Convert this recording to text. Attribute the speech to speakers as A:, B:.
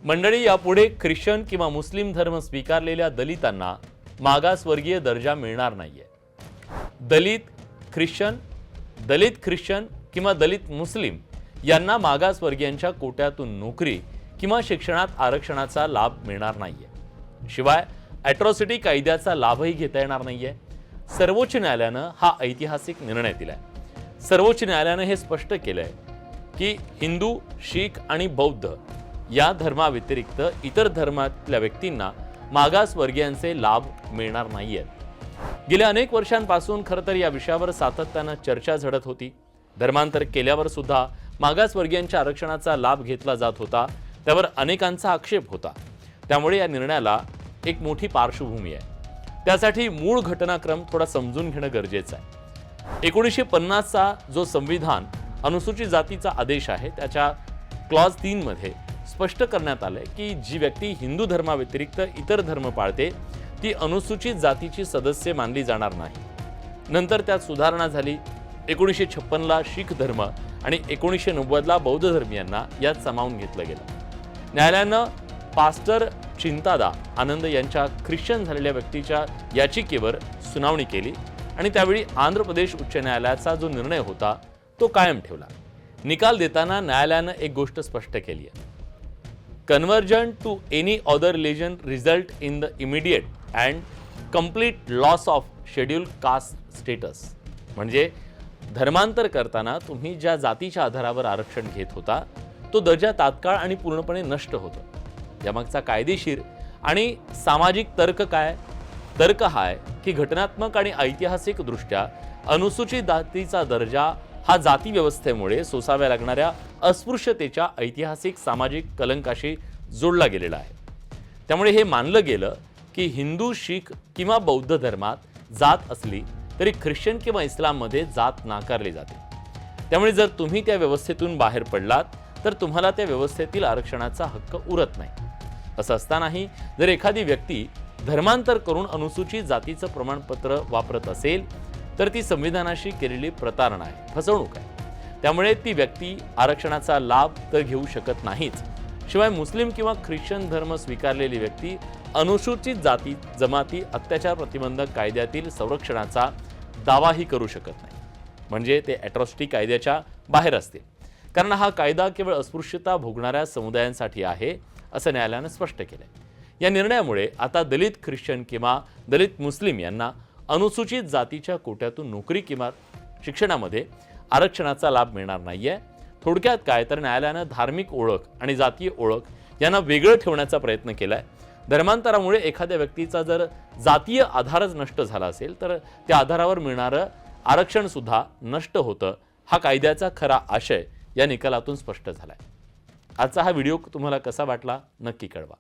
A: मंडळी, यापुढे ख्रिश्चन किंवा मुस्लिम धर्म स्वीकारलेल्या दलितांना मागासवर्गीय दर्जा मिळणार नाहीये। दलित ख्रिश्चन किंवा दलित मुस्लिम यांना मागासवर्गीयांच्या कोट्यातून नोकरी किंवा शिक्षणात आरक्षणाचा लाभ मिळणार नाहीये। शिवाय अॅट्रॉसिटी कायद्याचा लाभही घेता येणार नाहीये। सर्वोच्च न्यायालयानं हा ऐतिहासिक निर्णय दिलाय। सर्वोच्च न्यायालयानं हे स्पष्ट केलंय की हिंदू, शीख आणि बौद्ध या धर्माव्यतिरिक्त इतर धर्मातल्या व्यक्तींना मागासवर्गीयांचे लाभ मिळणार नाहीयेत। गेल्या अनेक वर्षांपासून खरं तर या विषयावर सातत्यानं चर्चा झडत होती। धर्मांतर केल्यावर सुद्धा मागासवर्गीयांच्या आरक्षणाचा लाभ घेतला जात होता, त्यावर अनेकांचा आक्षेप होता। त्यामुळे या निर्णयाला एक मोठी पार्श्वभूमी आहे। त्यासाठी मूळ घटनाक्रम थोडा समजून घेणं गरजेचं आहे। 1950चा जो संविधान अनुसूचित जातीचा आदेश आहे त्याच्या क्लॉज 3 मध्ये स्पष्ट करण्यात आलंय की जी व्यक्ती हिंदू धर्माव्यतिरिक्त इतर धर्म पाळते ती अनुसूचित जातीची सदस्य मानली जाणार नाही। नंतर त्यात सुधारणा झाली। 1956ला शीख धर्म आणि 1990ला बौद्ध धर्मीयांना यात सामावून घेतलं गेलं। न्यायालयानं पास्टर चिंतादा आनंद यांच्या ख्रिश्चन झालेल्या व्यक्तीच्या याचिकेवर सुनावणी केली आणि त्यावेळी आंध्र प्रदेश उच्च न्यायालयाचा जो निर्णय होता तो कायम ठेवला। निकाल देताना न्यायालयानं एक गोष्ट स्पष्ट केली आहे। Conversion to any other religion result in the immediate and complete loss of schedule caste status. म्हणजे धर्मांतर करताना तुम्ही ज्या जातीच्या आधारावर आरक्षण घेत होता तो दर्जा तात्काळ आणि पूर्णपणे नष्ट होतो। यामागचा कायदेशीर आणि सामाजिक तर्क काय? तर्क हा आहे की घटनात्मक आणि ऐतिहासिक दृष्ट्या अनुसूचित जातीचा दर्जा हा जाती व्यवस्थेमुळे सोसाव्या लागणाऱ्या अस्पृश्यतेच्या ऐतिहासिक सामाजिक कलंकाशी जोडला गेलेला आहे। त्यामुळे हे मानलं गेलं की हिंदू, शीख किंवा बौद्ध धर्मात जात असली तरी ख्रिश्चन किंवा इस्लाममध्ये जात नाकारली जाते। त्यामुळे जर तुम्ही त्या व्यवस्थेतून बाहेर पडलात तर तुम्हाला त्या व्यवस्थेतील आरक्षणाचा हक्क उरत नाही। असं असतानाही जर एखादी व्यक्ती धर्मांतर करून अनुसूचित जातीचं प्रमाणपत्र वापरत असेल तर ती संविधानाशी केलेली प्रतारणा आहे, फसवणूक आहे। त्यामुळे ती व्यक्ती आरक्षणाचा लाभ तर घेऊ शकत नाहीच, शिवाय मुस्लिम किंवा ख्रिश्चन धर्म स्वीकारलेली व्यक्ती अनुसूचित जाती जमाती अत्याचार प्रतिबंधक कायद्यातील संरक्षणाचा दावाही करू शकत नाही। म्हणजे ते अॅट्रॉसिटी कायद्याच्या बाहेर असतील, कारण हा कायदा केवळ अस्पृश्यता भोगणाऱ्या समुदायांसाठी आहे असं न्यायालयानं स्पष्ट केलंय। या निर्णयामुळे आता दलित ख्रिश्चन किंवा दलित मुस्लिम यांना अनुसूचित जातीच्या कोट्यातून नोकरी किंवा शिक्षणामध्ये आरक्षणाचा लाभ मिळणार नाहीये। थोडक्यात काय तर न्यायालयानं धार्मिक ओळख आणि जातीय ओळख यांना वेगळं ठेवण्याचा प्रयत्न केलाय। धर्मांतरामुळे एखाद्या व्यक्तीचा जर जातीय आधारच नष्ट झाला असेल तर त्या आधारावर मिळणारं आरक्षण सुद्धा नष्ट होतं। हा कायद्याचा खरा आशय या निकालातून स्पष्ट झालाय। आजचा हा व्हिडिओ तुम्हाला कसा वाटला नक्की कळवा।